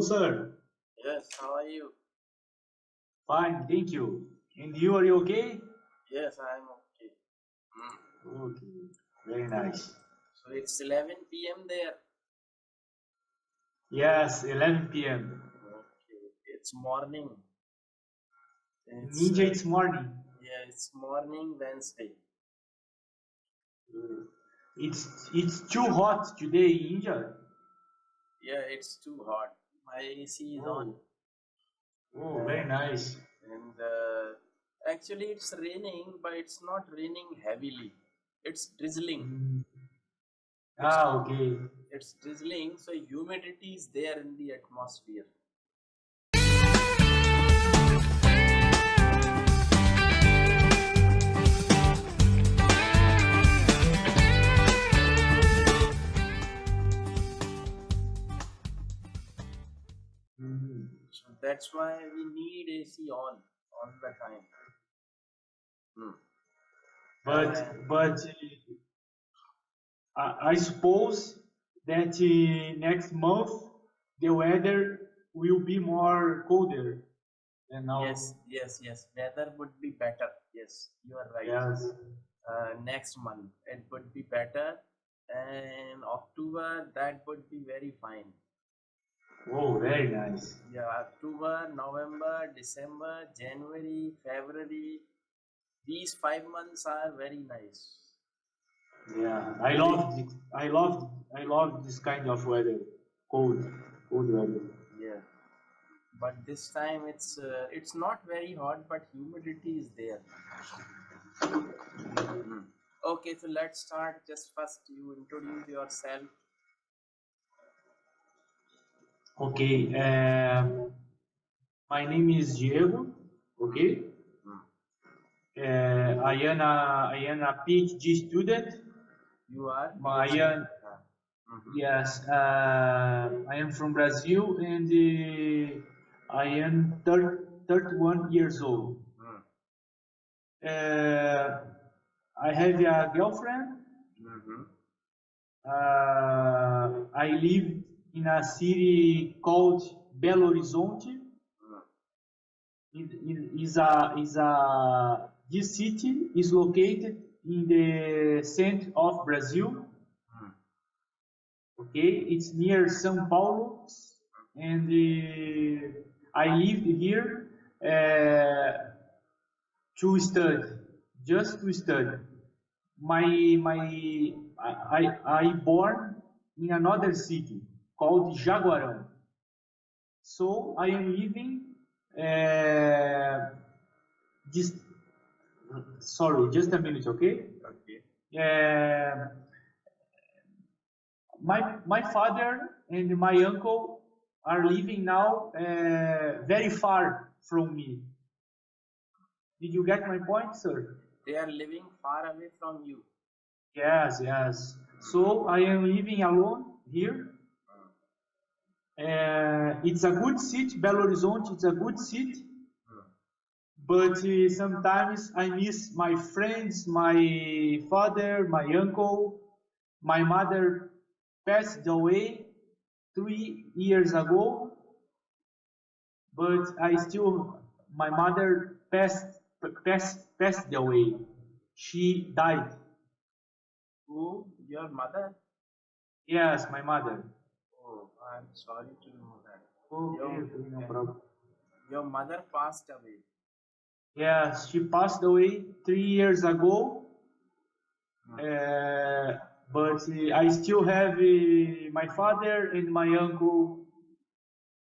sir. Yes, how are you? Fine, thank you. And you, are you okay? Yes, I'm okay. Okay, very nice. So it's 11 p.m. there. Yes, 11 p.m. Okay, it's morning. It's Ninja, it's morning. yeah, it's morning Wednesday. It's too hot today in India. Yeah, it's too hot. My AC is on, Oh, very nice. and actually it's raining, but it's not raining heavily. It's drizzling. Ah, okay. It's drizzling, so humidity is there in the atmosphere. So that's why we need AC on the time. But I suppose that next month the weather will be more colder than now. Yes. Weather would be better. Yes, you are right. Yes. Next month it would be better, and October that would be very fine. Oh, very nice. Yeah, October, November, December, January, February. These 5 months are very nice. Yeah, I love this kind of weather, cold weather. Yeah, but this time it's not very hot, but humidity is there. Okay, so let's start. Just first you introduce yourself. Okay, my name is Diego. Okay, I am a PhD student. You are I PhD. am yes. I am from Brazil and I am 31 years old. I have a girlfriend. I live in a city called Belo Horizonte. This city is located in the center of Brazil. Okay, it's near São Paulo, and I lived here to study, just to study. I born in another city called Jaguarão. So I am living just sorry, just a minute, okay? Okay. My father and my uncle are living now very far from me. Did you get my point, sir? They are living far away from you. Yes. So I am living alone here. It's a good city, Belo Horizonte. It's a good city, but sometimes I miss my friends, my father, my uncle. My mother passed away 3 years ago, but my mother passed away. She died. Who? Your mother? Yes, my mother. Oh, I'm sorry to know that. Okay, no problem. Your mother passed away. Yes, she passed away 3 years ago. But I still have my father and my uncle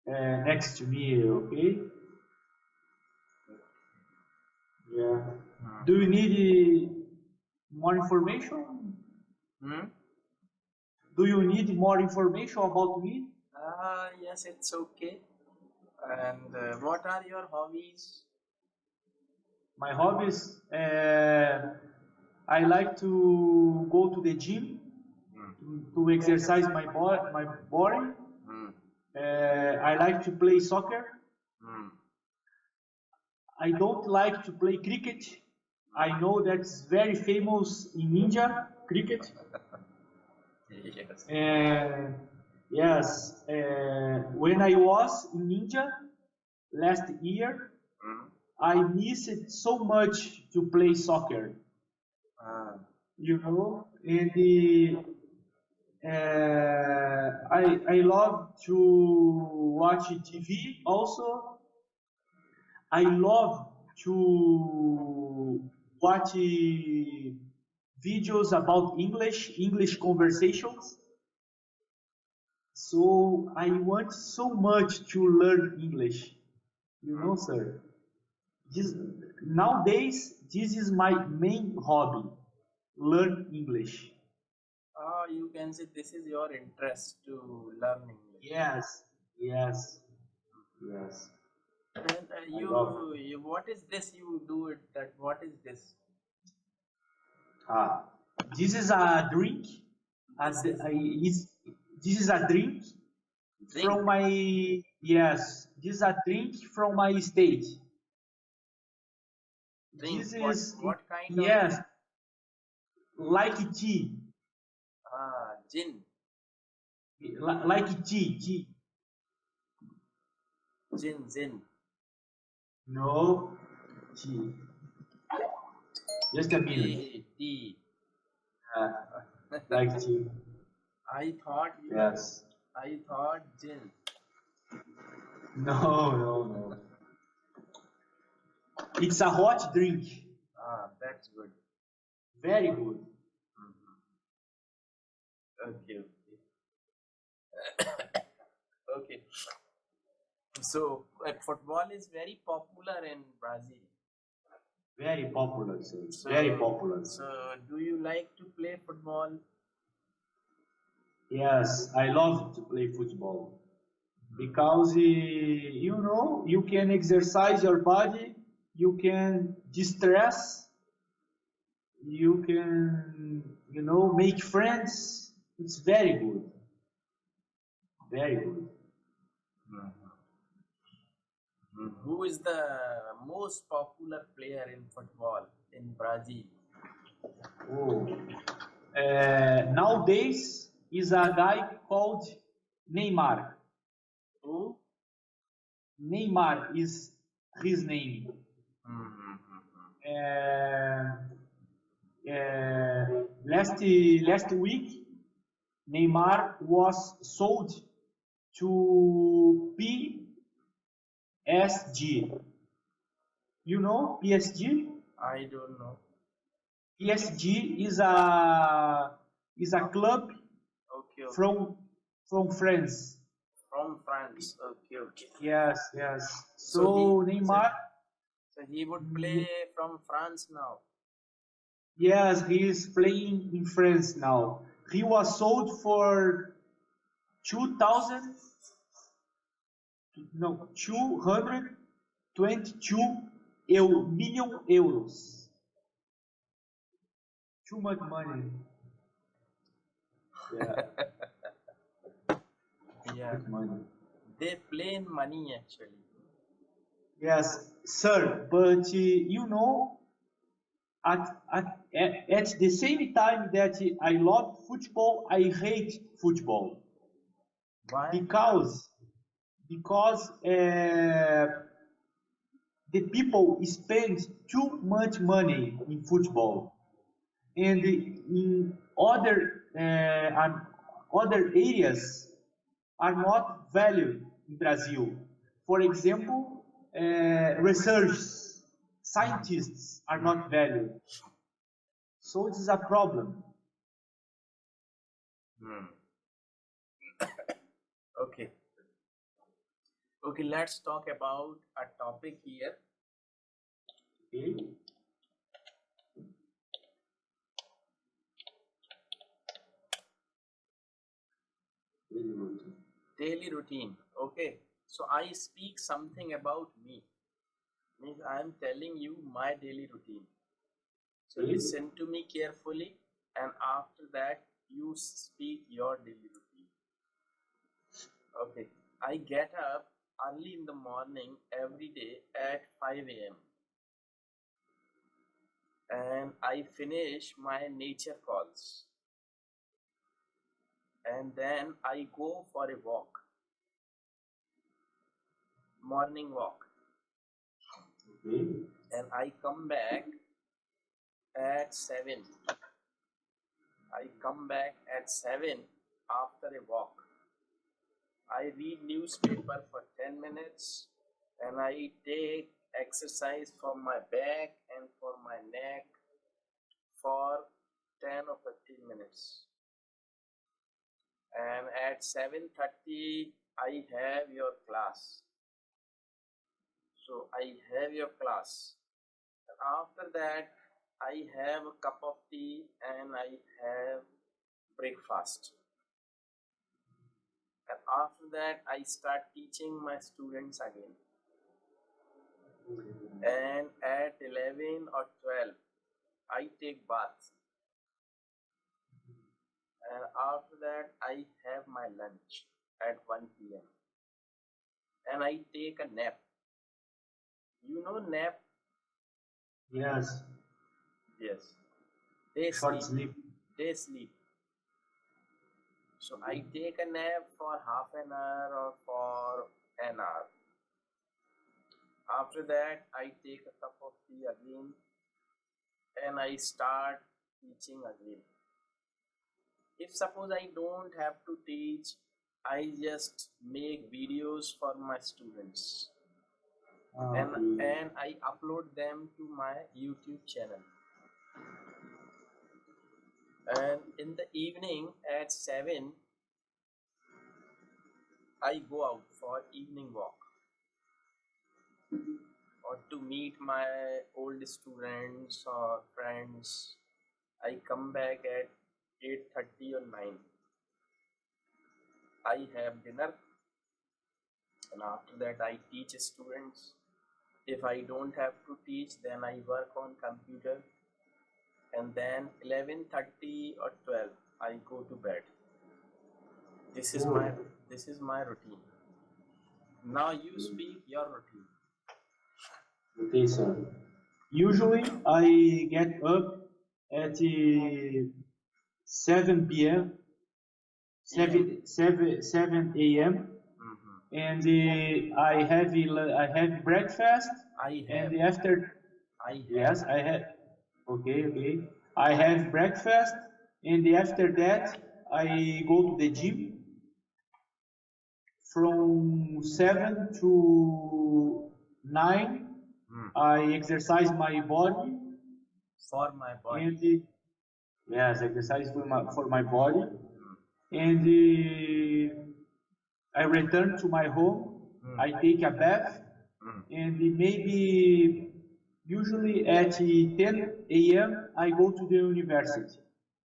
next to me, okay? Yeah. Do you need more information? Do you need more information about me? Yes, it's okay. And what are your hobbies? My hobbies, I like to go to the gym to exercise my body. I like to play soccer. I don't like to play cricket. I know that's very famous in India, cricket. Yes. Yes, when I was in India last year, Mhm. I missed so much to play soccer. Ah, And I love to watch TV also. I love to watch videos about English conversations. So I want so much to learn English. Sir. This, nowadays, this is my main hobby. Learn English. you can say this is your interest to learn English. Yes, yes, yes. And I love. what is this you do it that? What is this? Ah, this is a drink. This is It's, this is a drink drink. from my yes. This is a drink from my state. Drink. This What is what kind of yes, drink? like tea, Ah, gin, like tea. gin. No, tea. Just a minute. Okay, tea. Uh, like tea. I thought you. Yes. I thought gin. No, no, no. It's a hot drink. Ah, that's good. Very good. Okay, okay. So football is very popular in Brazil. Very popular, sir. Very So, popular. do you like to play football? Yes, I love to play football because you can exercise your body, you can distress, you can make friends. It's very good, very good. Who is the most popular player in football in Brazil? Oh, nowadays is a guy called Neymar. Who? Neymar is his name. Mm-hmm. Uh, last week, Neymar was sold to PSG. You know PSG? I don't know. PSG is a club Okay, okay. from France. From France. Okay, okay. Yes, yes. So he So so, Neymar, so he would play from France now. yes, he is playing in France now. He was sold for 2,000, no, 222 million euros. Too much money. Yeah, too Yeah, much money. they play in money actually. Yes, sir. But at the same time that I love football, I hate football Why? because the people spend too much money in football, and in other areas are not valued in Brazil. For example, research scientists are not valued, so it is a problem. Hmm. Okay. Okay, let's talk about a topic here. Okay? Very good. Daily routine. Okay. So I speak something about me. Means I am telling you my daily routine. So Okay? listen to me carefully, and after that you speak your daily routine. Okay. I get up early in the morning every day at 5 a.m. and I finish my nature calls and then I go for a walk, morning walk, Okay. and I come back at 7. I come back at 7 after a walk. I read newspaper for 10 minutes and I take exercise for my back and for my neck for 10 or 15 minutes. And at 7:30 I have your class. So I have your class. And after that I have a cup of tea and I have breakfast. And after that I start teaching my students again. And at 11 or 12 I take bath. And after that I have my lunch at 1 p.m. and I take a nap. You know nap? Yes. Yes. They Short sleep. sleep. They sleep. So I take a nap for half an hour or for an hour. After that I take a cup of tea again and I start teaching again. If suppose I don't have to teach, I just make videos for my students and I upload them to my YouTube channel. And in the evening at 7 I go out for evening walk or to meet my old students or friends. I come back at 8:30 or 9. I have dinner and after that I teach students. If I don't have to teach, then I work on computer and then 11:30 or 12 I go to bed. This is my routine. Now you speak your routine. Okay, sir. Usually I get up at 7 p.m. 7 a.m. and I have breakfast and after yes I have okay I have breakfast and after that I go to the gym from 7 to 9. I exercise my body For my body. and yes, exercise for my body and I return to my home. I take a bath and maybe usually at 10 a.m. I go to the university.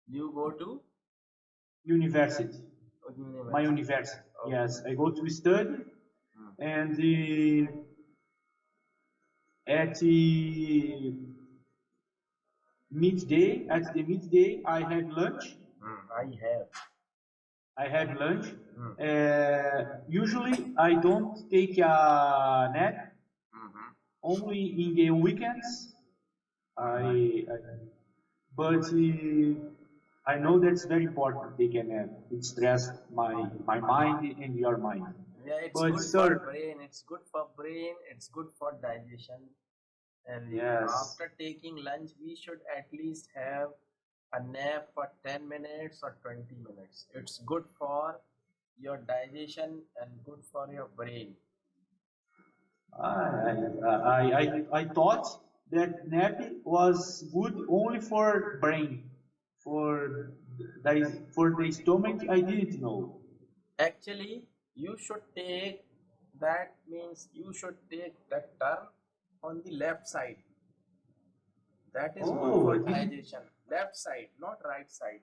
You go to University. university. My university. Okay. Yes, I go to study and at midday, at the midday, I have lunch. I have lunch. Usually, I don't take a nap. Only in the weekends. But I know that's very important. They can it stress my mind and your mind. Yeah, it's But good sir, for brain. It's good for brain. It's good for digestion. And yes. after taking lunch, we should at least have a nap for 10 minutes or 20 minutes. It's good for your digestion and good for your brain. I thought that napping was good only for brain, for the stomach. I didn't know. Actually, you should take that means you should take that turn on the left side. That is good for digestion. Left side, not right side.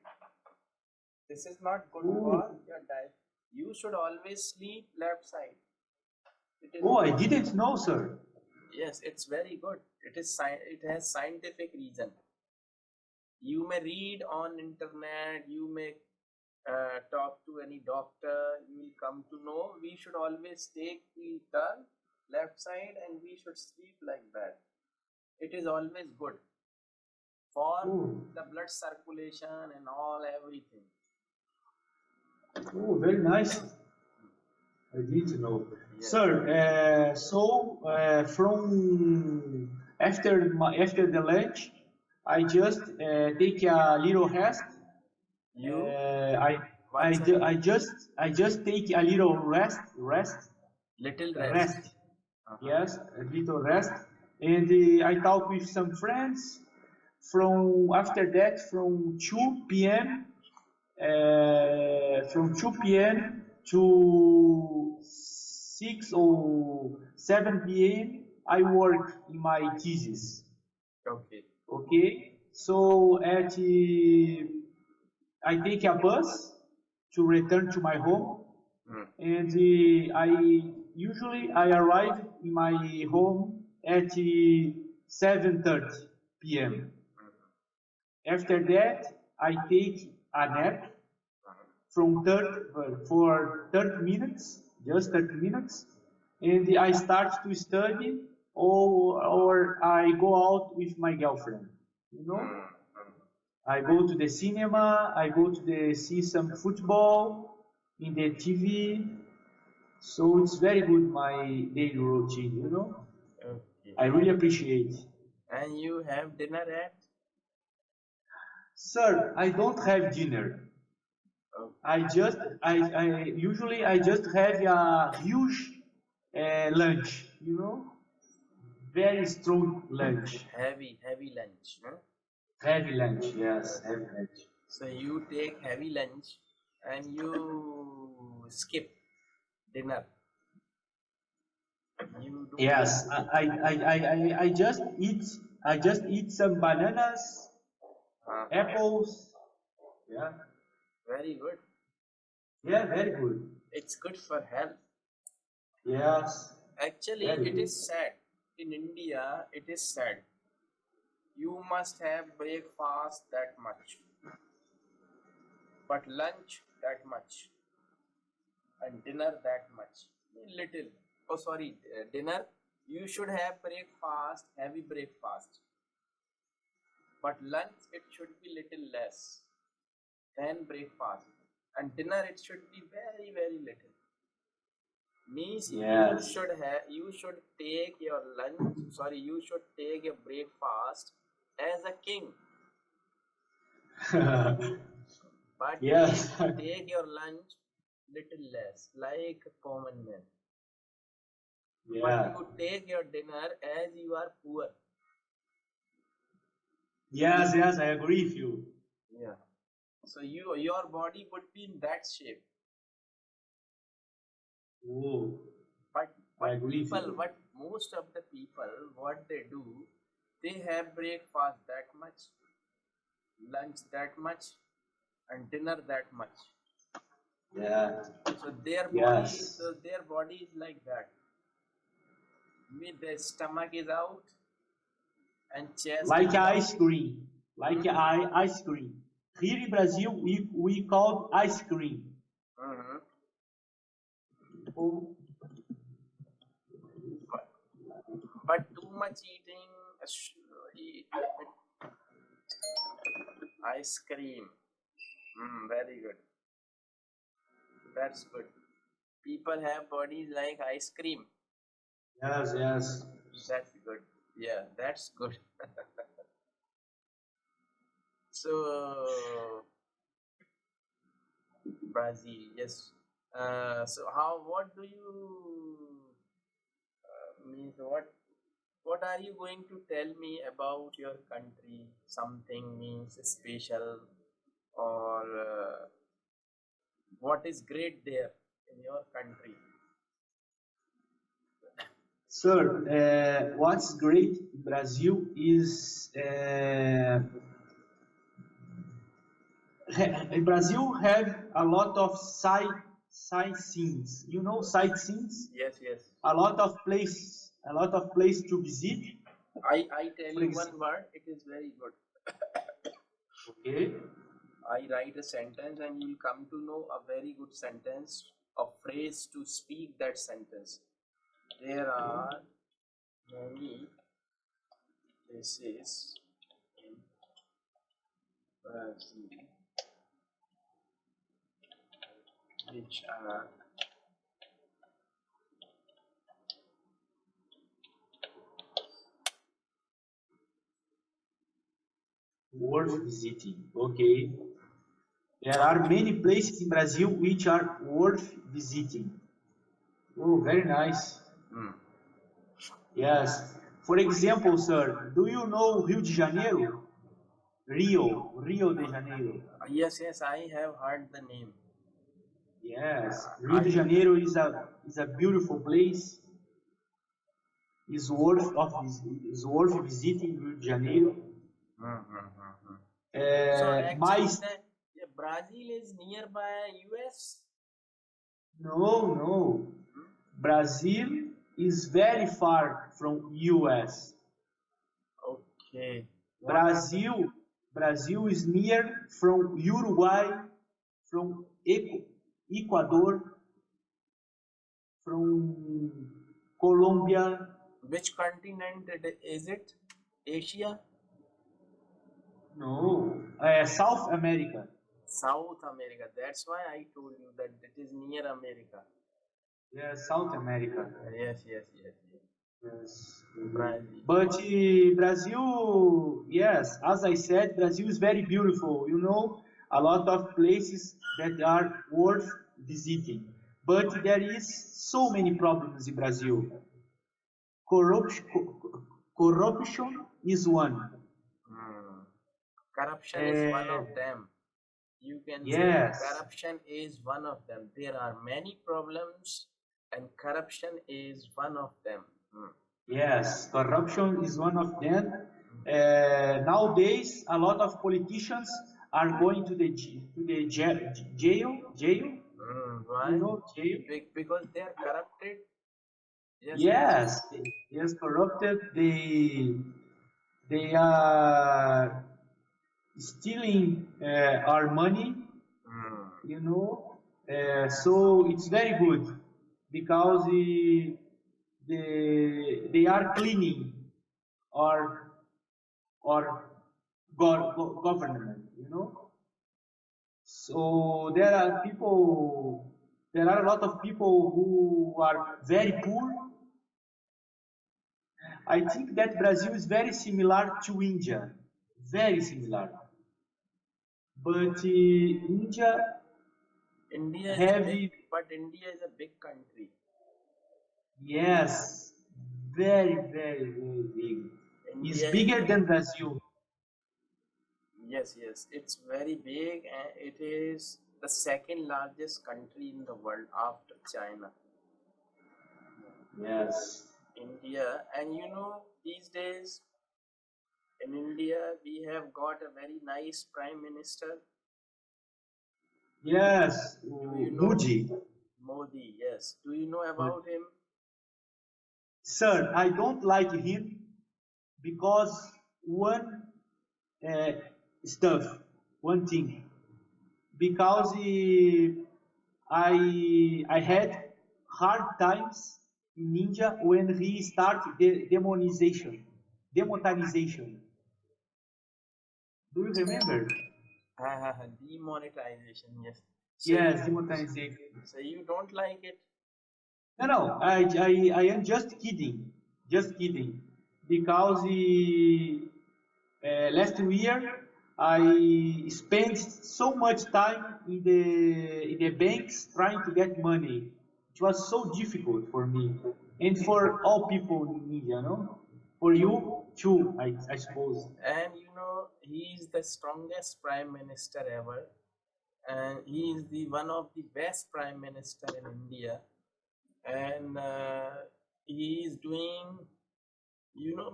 This is not good for your diet. You should always sleep left side. I didn't know, sir. Yes, it's very good. It has scientific reason. You may read on internet. You may talk to any doctor. You will come to know we should always take the turn left side and we should sleep like that. It is always good for the blood circulation and all everything. Oh, very nice. I didn't know. Yes. Sir, from after the lunch, I just take a little rest. You I once again I just take a little little rest. rest. Uh-huh. Yes, a little rest, and I talk with some friends. From after that, from 2 p.m. From 2 p.m. to 6 or 7 p.m. I work in my thesis. Okay. Okay, so I take a bus to return to my home, Hmm. and I arrive in my home at 7:30 p.m. After that, I take a nap from 30 for 30 minutes, just 30 minutes, and I start to study, or I go out with my girlfriend. You know, I go to the cinema, I go to see some football in the TV. So it's very good my daily routine. You know, Okay. I really appreciate. And you have dinner at? Sir, I don't have dinner. Oh, I usually I just have a huge lunch, very strong lunch, heavy lunch. Huh? heavy lunch, yes, Okay. heavy lunch. So you take heavy lunch and you skip dinner. You do not. Yes, I just eat some bananas, Uh, apples. Yeah, very good. yeah, very good. It's good for health. Yes, Actually, very it good. is sad. In India, it is sad. You must have breakfast that much, but lunch that much, and dinner that much. Little. Oh, sorry, dinner. You should have breakfast, heavy breakfast, but lunch it should be little less than breakfast, and dinner it should be very little. Means Yes. you should take your lunch. Sorry, you should take your breakfast as a king, but Yes. take your lunch little less, like a common man. But Yeah. you take your dinner as you are poor. Yes, yes, I agree with you. Yeah. So your body would be in that shape. Oh, But I agree with you. what most of the people what they do, they have breakfast that much, lunch that much, and dinner that much. Yeah. So their body, Yes. is like that. Mean their stomach is out and chest Like is out. ice cream. Like ice cream. Here in Brazil, we call ice cream. Mhm. Oh, But, but too much eating, eat ice cream. Very good. That's good. People have bodies like ice cream. yes, yes. That's good. Yeah, that's good. So Brazil, yes. So how? What do you means? What are you going to tell me about your country? Something means special, or what is great there in your country? Sir, what's great in Brazil is Brazil have a lot of sightseeing. You know sightseeing? Yes, yes. A lot of place to visit. I tell For you example, one word. It is very good. okay. I write a sentence and you'll come to know a very good sentence, a phrase to speak that sentence. There are many places in Brazil which Worth visiting. Okay. There are many places in Brazil which are worth visiting. Oh, very nice. mm. Yes. For example, sir, do you know Rio de Janeiro? Rio de Janeiro. Yes, I have heard the name. Yes, Rio de I Janeiro is a beautiful place. Is worth visiting Rio de Janeiro. mm. So actually, Mas the Brazil is nearby US. no. Brazil is very far from US. Okay. What are the Brazil Brazil is near from Uruguay, from Ecuador, from Colombia. which continent is it? Asia, No, South America. South America. That's why I told you that it is near America. Yes, South America. Yes. Yes. Brazil. But Brazil, yes, as I said, Brazil is very beautiful. You know, a lot of places that are worth visiting. But there is so many problems in Brazil. Corruption, corruption is one. Hmm. Corruption is one Uh, of them. You can say yes, corruption is one of them. There are many problems, and corruption is one of them. Hmm. yes, corruption is one of them. Nowadays, a lot of politicians are going to the jail. You Why? know, jail. Because they are corrupted. Yes. Yes, yes, corrupted. They are stealing our money. Hmm. You know, so it's very good because they are cleaning our our government. You know, so there are a lot of people who are very poor. I think that Brazil is very similar to India, very similar. But India India is have, big, but India is a big country. yes, very big. It's India is, bigger than Brazil. yes, it's very big, and it is the second largest country in the world after China. Yes, India, and these days in India we have got a very nice prime minister. yes, Do you know Moody. Modi? Yes. Do you know about him? Sir, I don't like him because one uh, stuff, one thing, because I had hard times in India when he started the demonetization. Do you remember? Demonetization. Yes. So you Yes, demonetization. so you don't like it? No, I am just kidding, because last year I spent so much time in the banks trying to get money. It was so difficult for me and for all people in India, no? For you too, I suppose. And he is the strongest prime minister ever, and he is the one of the best prime minister in India, and he is doing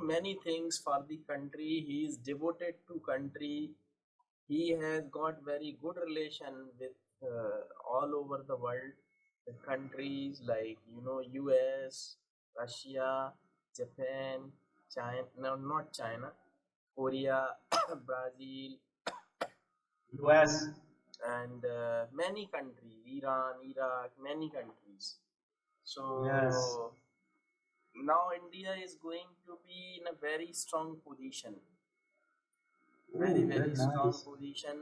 many things for the country. He is devoted to country. He has got very good relation with all over the world, the countries like US, Russia, Japan, China, no, not China, Korea, Brazil, US. and many countries, Iran, Iraq, many countries. Yes. So now India is going to be in a very strong position, Oh, very very strong nice. position,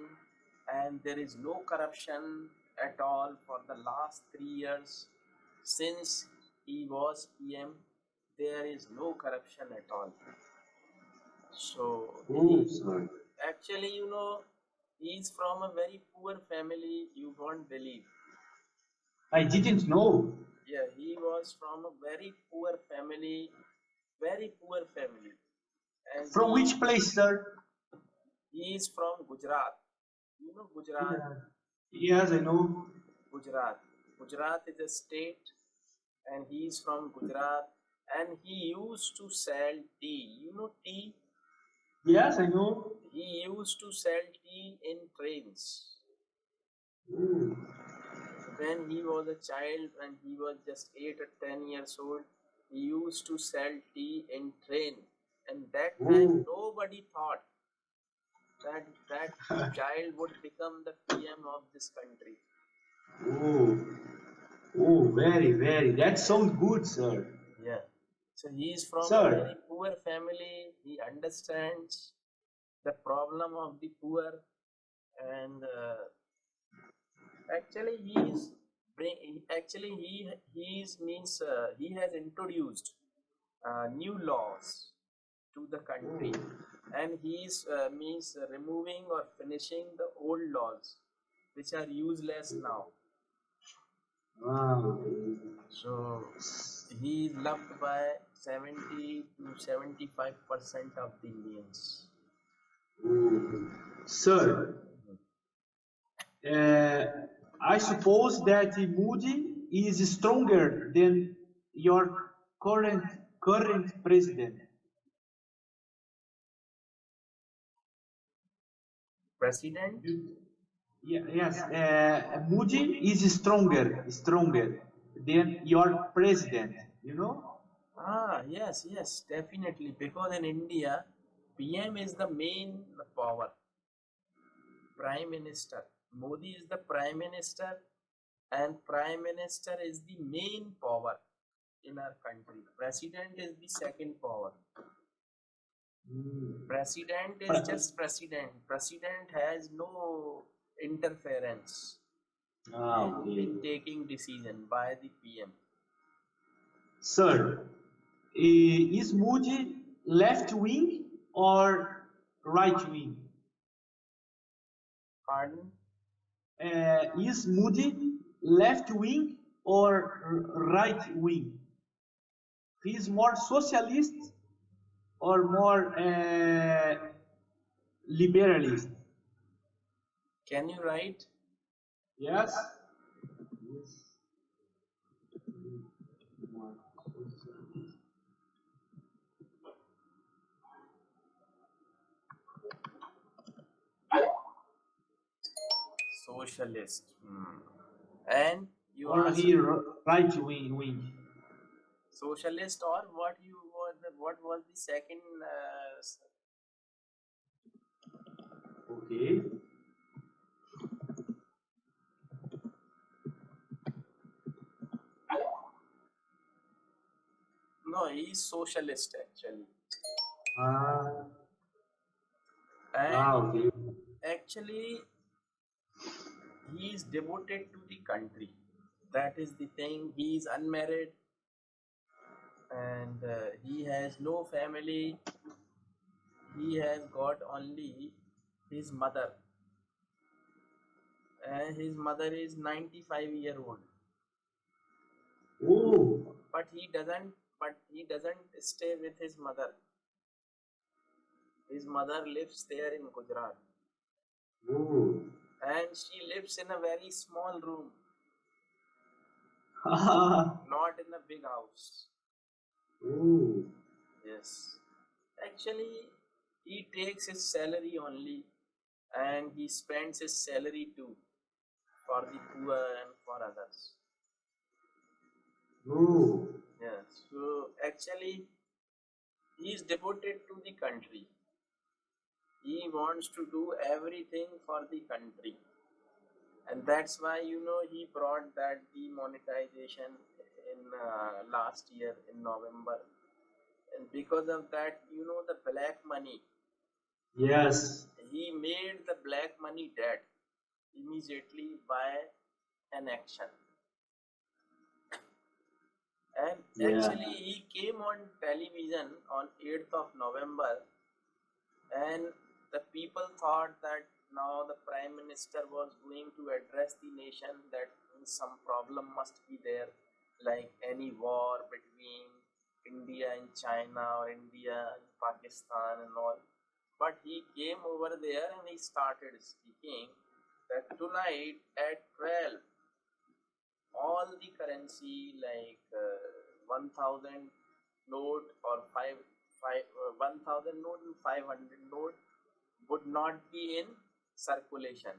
and there is no corruption. at all for the last 3 years. Since he was PM, there is no corruption at all. So Oh, sir. actually, he's from a very poor family. You won't believe. I didn't know. Yeah, he was from a very poor family, very poor family, and From which place, sir? he is from Gujarat. You know Gujarat? Yes, I know. Gujarat. Gujarat is a state, and he is from Gujarat, and he used to sell tea. You know tea? Yes, I know. He used to sell tea in trains. Oh. When he was a child, when he was just 8 or 10 years old, he used to sell tea in train. And that time, nobody thought that child would become the PM of this country. Oh, oh, very, very. That sounds good, sir. Yeah. So he is from a Sir. very poor family. He understands the problem of the poor, and actually he has introduced new laws to the country, and he is means removing or finishing the old laws which are useless now. Wow. So he is loved by 70 to 75% of the Indians. Oh. Sir, I suppose that Moody is stronger than your current president. President? Yes, Moody is stronger than your president. You know? Yes, definitely. Because in India, PM is the main power. Prime Minister. Modi is the Prime Minister, and Prime Minister is the main power in our country. President is the second power. President is just president. President has no interference in taking decision by the PM. Sir, is Moody left wing or right wing? Pardon? Is Moody left wing or right wing? He is more socialist or more liberalist? Can you write? Yes. Socialist. And you Or ask he right wing? socialist, or what was the second? Okay. No, he's socialist actually. And okay. Actually, he is devoted to the country. That is the thing. He is unmarried, and he has no family. He has got only his mother, and his mother is 95-year-old. Oh. But he doesn't stay with his mother. His mother lives there in Gujarat. Oh. And she lives in a very small room. Not in a big house. Oh. Yes. Actually, he takes his salary only, and he spends his salary too for the poor and for others. Oh. Yes. So actually, he is devoted to the country. He wants to do everything for the country. And that's why, he brought that demonetization in last year in November. And because of that, the black money. Yes. He made the black money dead immediately by an action. And Yeah. actually, he came on television on 8th of November, and the people thought that now the Prime Minister was going to address the nation, that some problem must be there, like any war between India and China or India and Pakistan and all. But he came over there and he started speaking that tonight at 12, all the currency like 1000 note or 1000 note and 500 note would not be in circulation.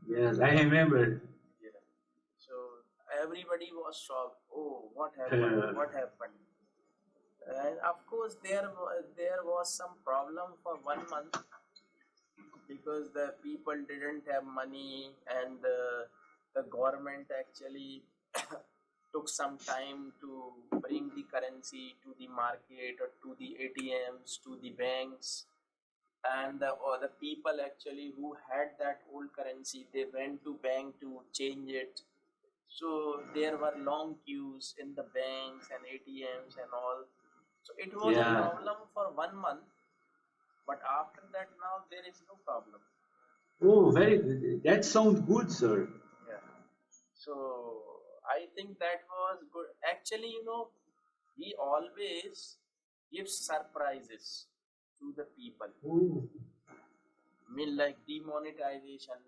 Yes, I remember. Yeah. So everybody was shocked. Oh, what happened? What happened? And of course, there was some problem for 1 month, because the people didn't have money, and the government actually took some time to bring the currency to the market or to the ATMs, to the banks. And the people actually who had that old currency, they went to bank to change it. So there were long queues in the banks and ATMs and all. So it was a Yeah. problem for 1 month, but after that now there is no problem. Oh, very good. That sounds good, sir. Yeah. So I think that was good. Actually, he always gives surprises to the people. Oh, Mean like demonetization.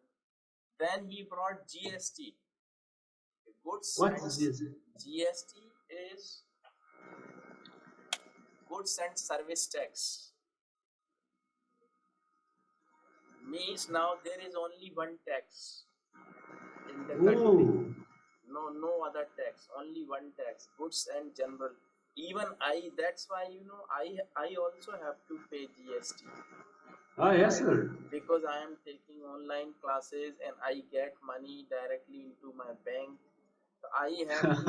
Then he brought GST. Goods what and is this? GST is goods and service tax. Means now there is only one tax in the country. Oh, No other tax. Only one tax. Goods and general. Even that's why I also have to pay GST. yes, sir. Because I am taking online classes and I get money directly into my bank. So I have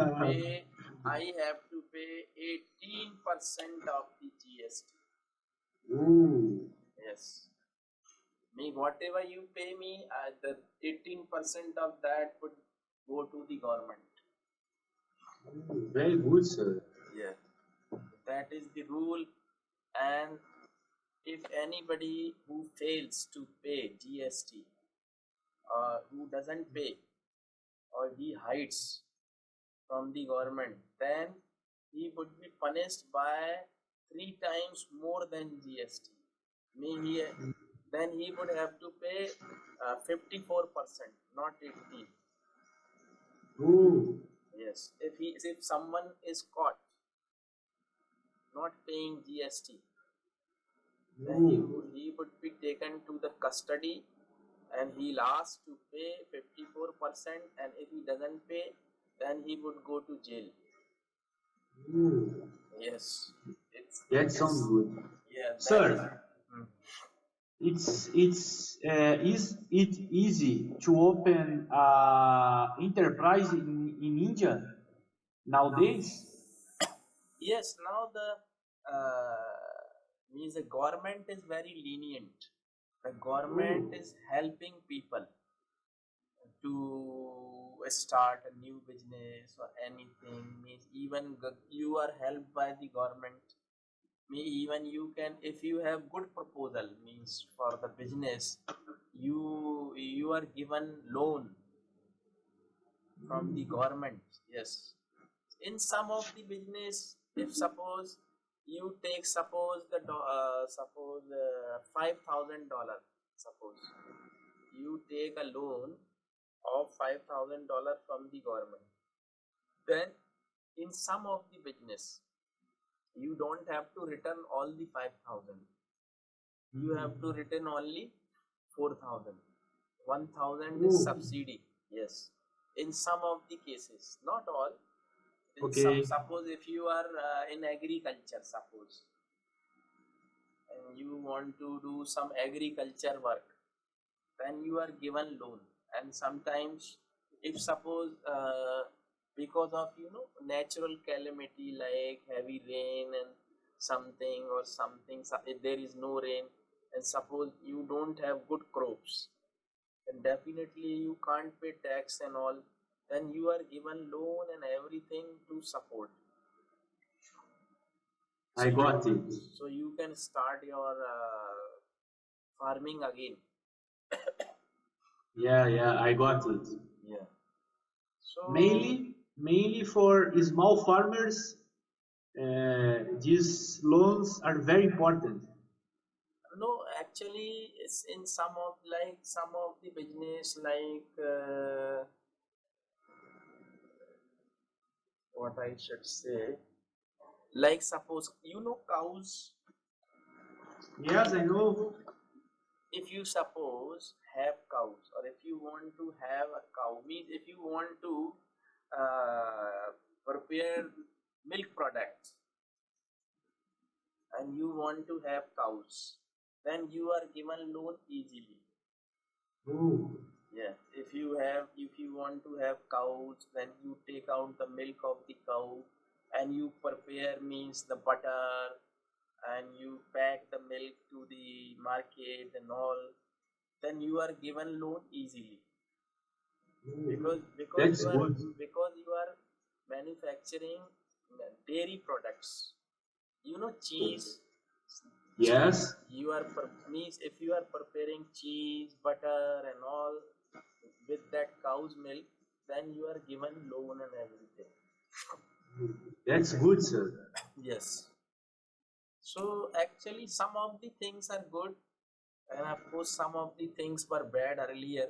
to pay 18% of the GST. Oh, Yes. Whatever you pay me, the 18% of that would go to the government. very good, sir. Yeah. That is the rule. And if anybody who fails to pay GST, or who doesn't pay, or he hides from the government, then he would be punished by 3 times more than GST. Then he would have to pay 54%, not 18. Oh, Yes, if someone is caught not paying GST, then he would be taken to the custody, and he'll ask to pay 54%, and if he doesn't pay, then he would go to jail. oh. Yes, That sounds good. yeah, that is. Sir, is it easy to open enterprise in India nowadays? Yes, now the government is very lenient. The government is helping people to start a new business or anything. Means even you are helped by the government. Even you can, if you have good proposal, means for the business, you are given loan from the government. Yes, in some of the business, if suppose you take, suppose $5,000, suppose you take a loan of $5,000 from the government, then in some of the business you don't have to return all the 5,000. You have to return only 4,000. 1,000 is subsidy. Yes, in some of the cases, not all. Okay. Suppose if you are in agriculture, suppose, and you want to do some agriculture work, then you are given loan. And sometimes, if suppose because of natural calamity like heavy rain and something or something, if there is no rain, and suppose you don't have good crops, then definitely you can't pay tax and all. Then you are given loan and everything to support. So I got it. so you can start your farming again. Yeah, I got it. Yeah. So Mainly for small farmers, these loans are very important. no, actually, it's in some of the business like what I should say, like suppose cows. Yes, I know. If you suppose have cows, or if you want to have a cow, means if you want to prepare milk products and you want to have cows, then you are given loan easily. Oh, Yeah, if you want to have cows, then you take out the milk of the cow and you prepare means the butter, and you pack the milk to the market and all, then you are given loan easily, because that's good. you are manufacturing dairy products. Cheese. Yes. Means if you are preparing cheese, butter and all with that cow's milk, then you are given loan and everything. That's good, sir. Yes. So actually some of the things are good, and of course some of the things were bad earlier,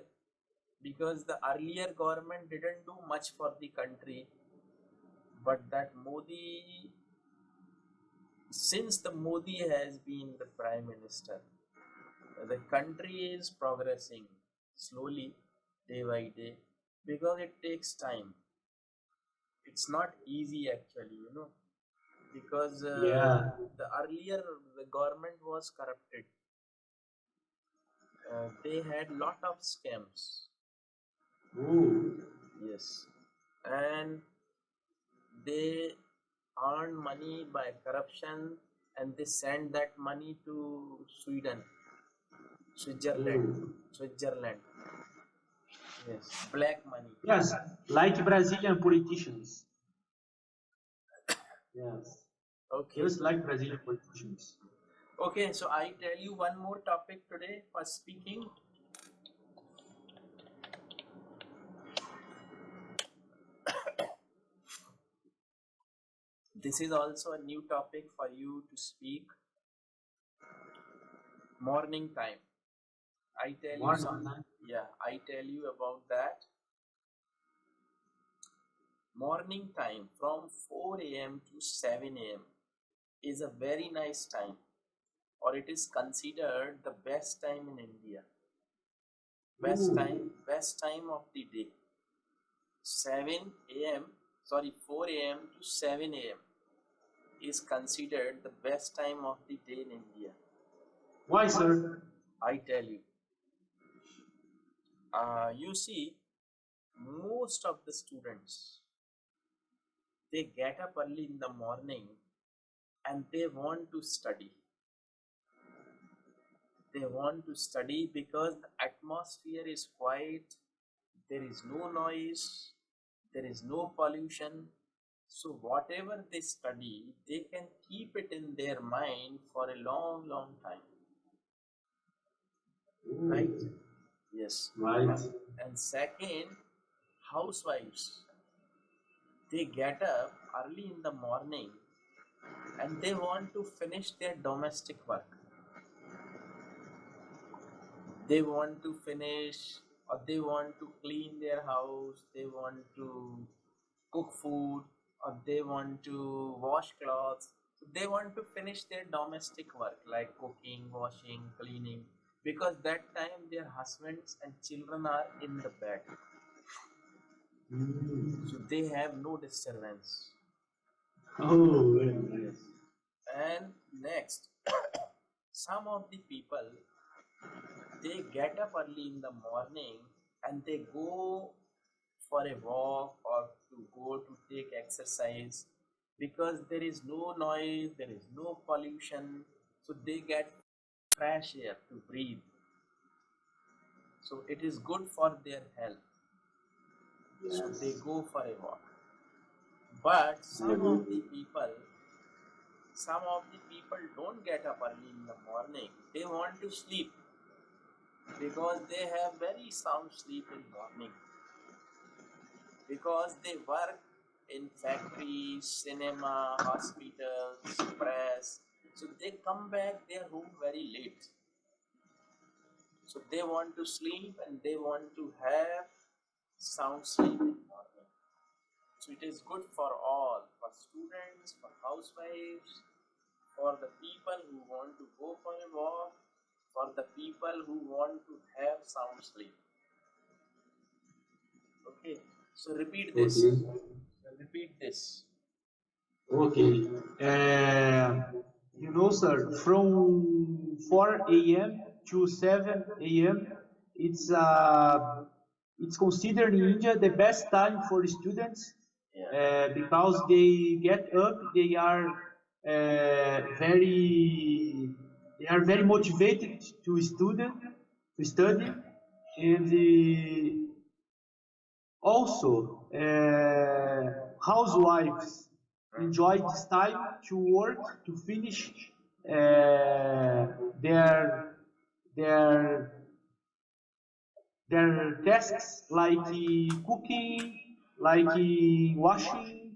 because the earlier government didn't do much for the country. But that Modi, since the Modi has been the prime minister, the country is progressing slowly, day by day, because it takes time. It's not easy actually, because Yeah. the earlier the government was corrupted. They had lot of scams. Oh, Yes, and they earn money by corruption, and they send that money to Switzerland, oh. Switzerland. Yes, black money. Yes, like Brazilian politicians. Yes, Okay, just like Brazilian politicians. okay. So I tell you one more topic today for speaking. This is also a new topic for you to speak. Morning time. I tell you Morning some. time. Yeah, I tell you about that. Morning time from 4 a.m. to 7 a.m. is a very nice time, or it is considered the best time in India. Ooh. Best time of the day. 7 a.m. Sorry, 4 a.m. to 7 a.m. is considered the best time of the day in India. Why, sir? I tell you. You see, most of the students, they get up early in the morning and they want to study. They want to study because the atmosphere is quiet, there is no noise, there is no pollution. So whatever they study, they can keep it in their mind for a long, long time. Right? Ooh. Yes. Right. And second, housewives, they get up early in the morning and they want to finish their domestic work. They want to finish, or they want to clean their house, they want to cook food, or they want to wash clothes. So they want to finish their domestic work like cooking, washing, cleaning, because that time their husbands and children are in the bed, Mm. so they have no disturbance. Oh, very nice. And next, some of the people, they get up early in the morning and they go for a walk or to go to take exercise, because there is no noise, there is no pollution, so they get fresh air to breathe. So it is good for their health. So they go for a walk. But some of the people don't get up early in the morning. They want to sleep because they have very sound sleep in morning. Because they work in factories, cinema, hospitals, press. So they come back their home very late. So they want to sleep and they want to have sound sleep in morning. So it is good for all, for students, for housewives, for the people who want to go for a walk, for the people who want to have sound sleep. Okay, so repeat this. Okay. Repeat this. Okay. Sir, from 4 a.m. to 7 a.m., it's considered in India the best time for students because they get up, very they are very motivated to study, and also housewives enjoy this time to work to finish their their their tasks like cooking, like washing.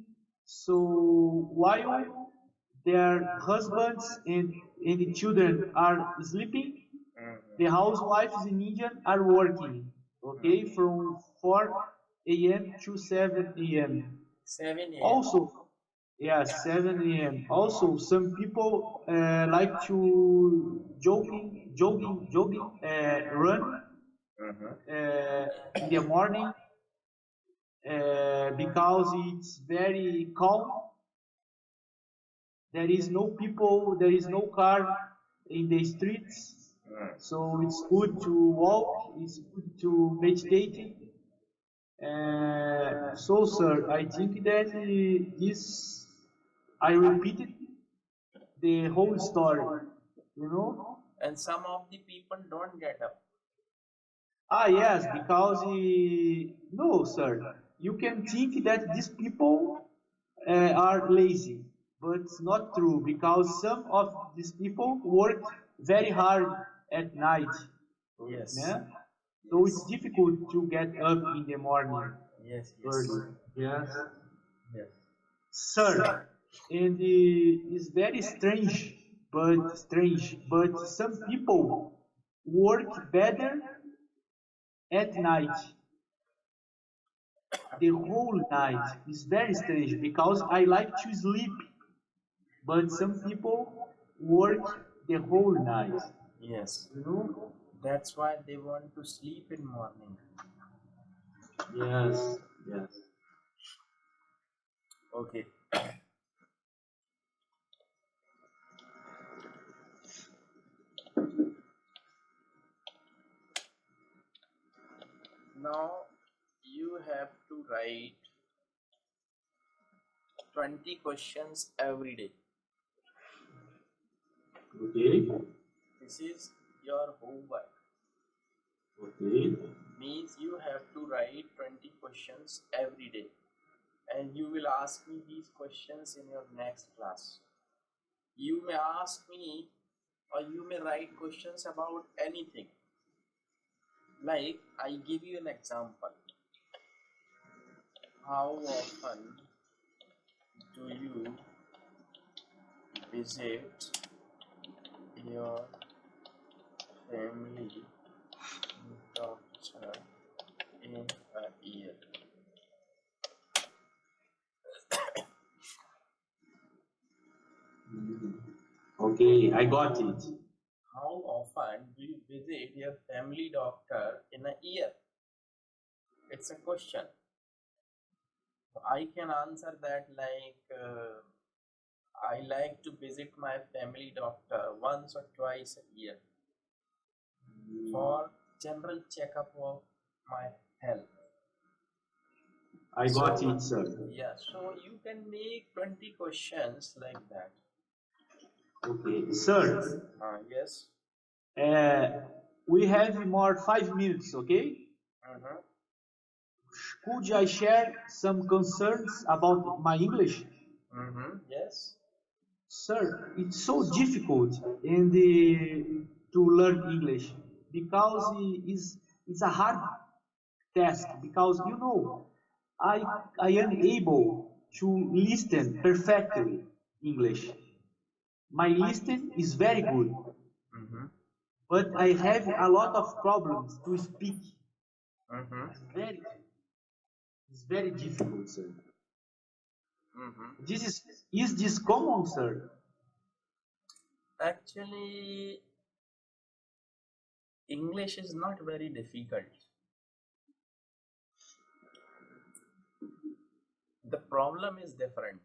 So while their husbands and the children are sleeping, the housewives in India are working, okay, from 4 a.m. to 7 a.m. 7 a.m. Also, yeah, 7 a.m. Also, some people like to jogging, run in the morning because it's very calm. There is no people, there is no car in the streets, so it's good to walk, it's good to meditate. So, sir, I think that this I repeated the whole story, you know? And some of the people don't get up. Ah, yes, because no, sir, you can think that these people are lazy, but it's not true because some of these people work very hard at night. Yes. Yeah? So it's difficult to get up in the morning Yes. early. Yes. Yes. Sir, and it's very strange, but some people work better at night, the whole night. Is very strange because I like to sleep, but some people work the whole night. Yes. You know? That's why they want to sleep in morning. Yes, yes. Okay. Now you have to write 20 questions every day. Okay, This is your homework. okay, Means you have to write 20 questions every day. And you will ask me these questions in your next class. You may ask me or you may write questions about anything. Like, I give you an example. How often do you visit your family doctor in a year? okay, I got it. How often do you visit your family doctor in a year? It's a question. I can answer that like I like to visit my family doctor once or twice a year for general checkup of my health. I got it, sir. Yeah, so you can make 20 questions like that. Okay, sir. Yes. Uh, we have more 5 minutes, okay? Mm-hmm. Could I share some concerns about my English? Mm-hmm. Yes. Sir, it's so difficult and to learn English because it's a hard task because I I am able to listen perfectly English. My listening is very good, Mm-hmm. but I have a lot of problems to speak. Mm-hmm. It's very difficult, sir. Mm-hmm. This is this common, sir? Actually, English is not very difficult. The problem is different.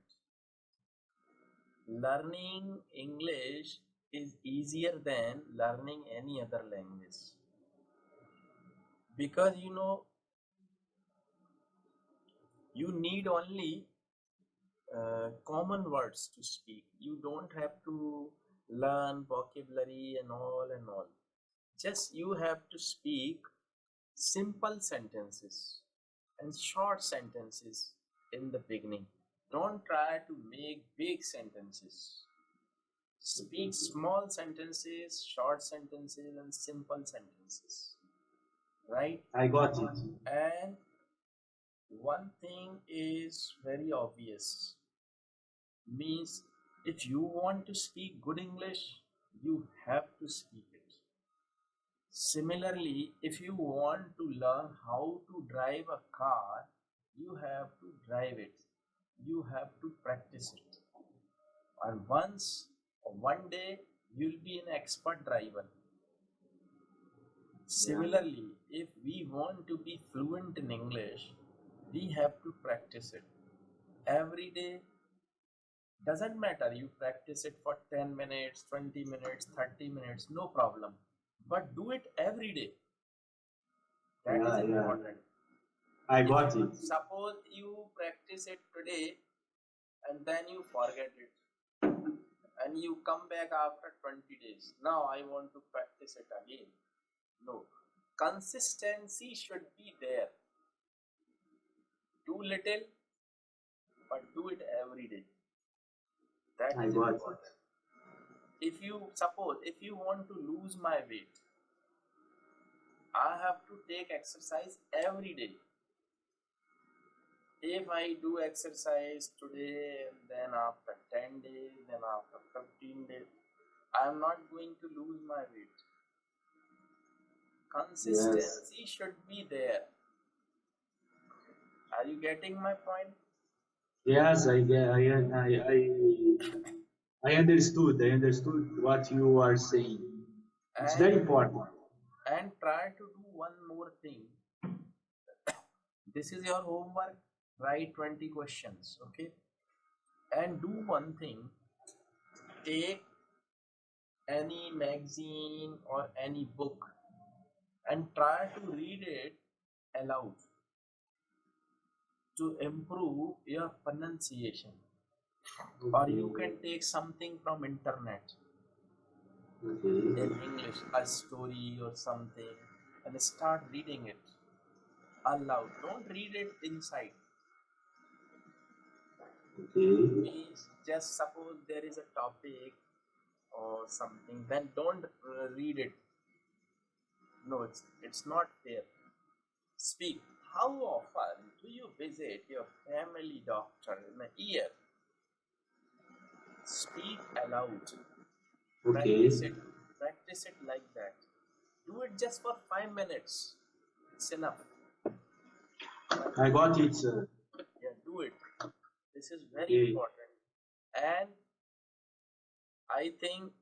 Learning English is easier than learning any other language because you need only common words to speak. You don't have to learn vocabulary and all and all. Just you have to speak simple sentences and short sentences in the beginning. Don't try to make big sentences. Speak small sentences, short sentences, and simple sentences. Right? I got it. And one thing is very obvious, means if you want to speak good English, you have to speak it. Similarly, if you want to learn how to drive a car, you have to drive it. You have to practice it. And once or one day, you'll be an expert driver. Similarly, if we want to be fluent in English, we have to practice it every day. Doesn't matter, you practice it for 10 minutes, 20 minutes, 30 minutes, no problem. But do it every day. That is Yeah, yeah. important. I If got it. suppose you practice it today and then you forget it and you come back after 20 days, now I want to practice it again. No. Consistency should be there. Do little, but do it every day. That I is got it. important. If you want to lose my weight, I have to take exercise every day. If I do exercise today and then after 10 days, then after 15 days, I am not going to lose my weight. Yes. Consistency should be there. Are you getting my point? Yes, I understood. I understood what you are saying. It's very And important. try to do one more thing. This is your homework. Write 20 questions, okay? And do one thing. Take any magazine or any book and try to read it aloud to improve your pronunciation. Or you can take something from internet Okay. in English, a story or something, and start reading it aloud. Don't read it inside. Okay. Means just suppose there is a topic or something, then don't read it. No, it's not fair. Speak. How often do you visit your family doctor in a year? Speak aloud. Okay. Practice it like that. Do it just for 5 minutes. It's enough. I got it, sir. Yeah, do it. This is very Okay. important. And I think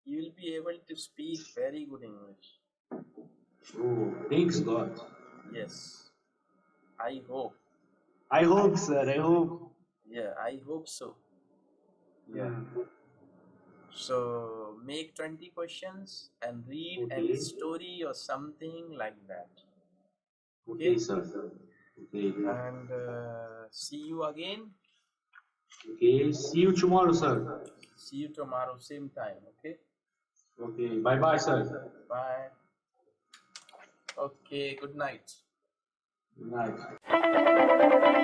you'll be able to speak very good English. Oh, thanks God. Yes. I hope. I hope, sir. I hope. Yeah, I hope so. Yeah. Hmm. So make 20 questions and read any Okay. story or something like that. Okay, Okay. sir. Okay. And see you again. Okay. See you tomorrow, sir. See you tomorrow, same time. Okay. Okay. Bye bye, sir. Bye. Okay, good night. Good night.